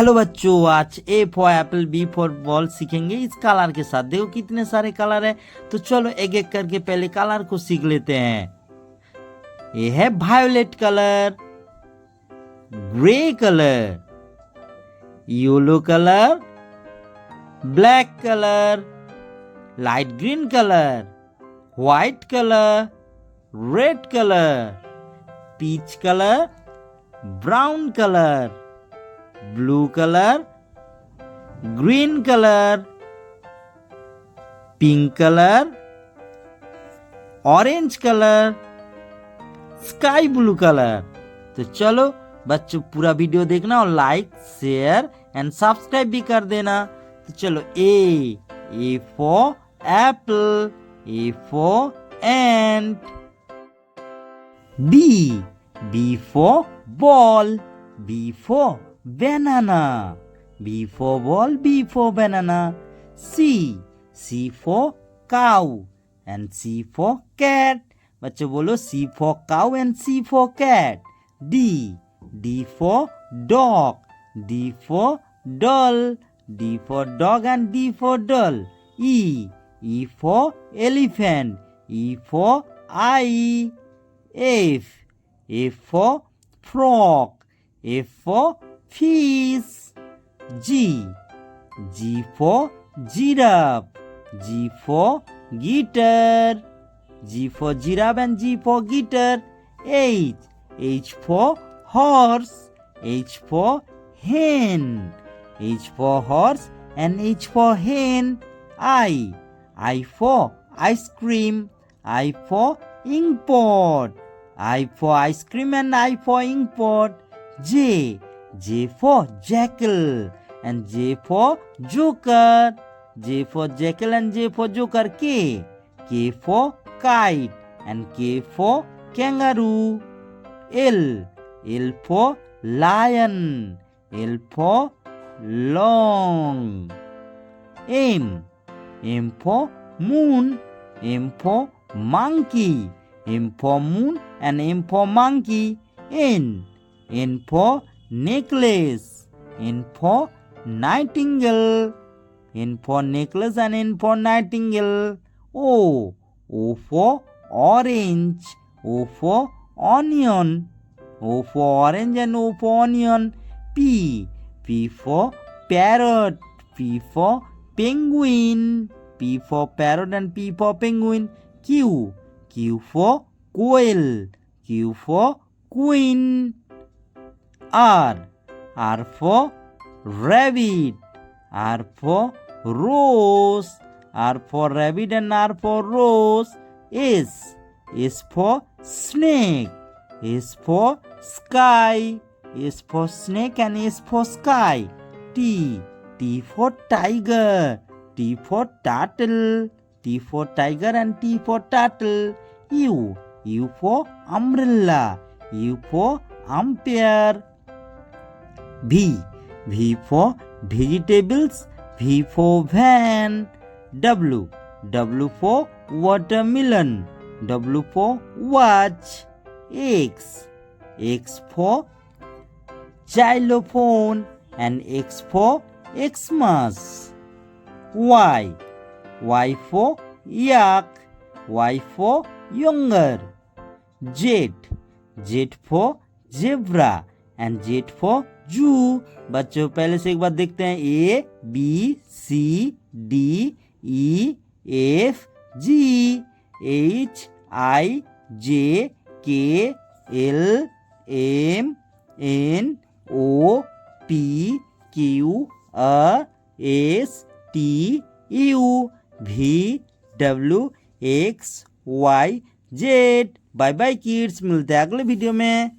Hello बच्चों, आज A for apple, B for ball सीखेंगे इस कलर के साथ। देखो कितने सारे कलर है, तो चलो एक एक करके पहले कलर को सीख लेते हैं। ये है violet colour, grey colour, yellow colour, black colour, light green colour, white colour, red colour, peach colour, brown colour, blue colour, green colour, pink colour, orange colour, sky blue colour. तो चलो बच्चों पूरा वीडियो देखना और like, share and subscribe भी कर देना। तो चलो A for apple, A for ant. B for ball, B for banana, B for ball, B for banana. C for cow and C for cat. बच्चों बोलो C for cow and C for cat. D for dog, D for doll, D for dog and D for doll. E for elephant, E for eye. F for frog, F for fish. G for giraffe, G for guitar, G for giraffe and G for guitar. H for horse, H for hen, H for horse and H for hen. I for ice cream, I for ink pot, I for ice cream and I for ink pot. J for jackal and J for joker, J for jackal and J for joker. K for kite and K for kangaroo. L for lion, L for long. M for moon, M for monkey, M for moon and M for monkey. N for necklace, N for nightingale, N for necklace and N for nightingale. O for orange, O for onion, O for orange and O for onion. P for parrot, P for penguin, P for parrot and P for penguin. Q for quail, Q for queen. R for rabbit, R for rose, R for rabbit and R for rose. S for snake, S for sky, S for snake and S for sky. T for tiger, T for turtle, T for tiger and T for turtle. U for umbrella, U for umpire. V for vegetables, V for van. W for watermelon, W for watch. X for xylophone and X for Xmas. Y for yak, Y for younger. Z for zebra and Z for जू। बच्चों पहले से एक बार देखते हैं। A B C D E F G H I J K L M N O P Q R S T U V W X Y Z। Bye bye kids, मिलते हैं अगले वीडियो में।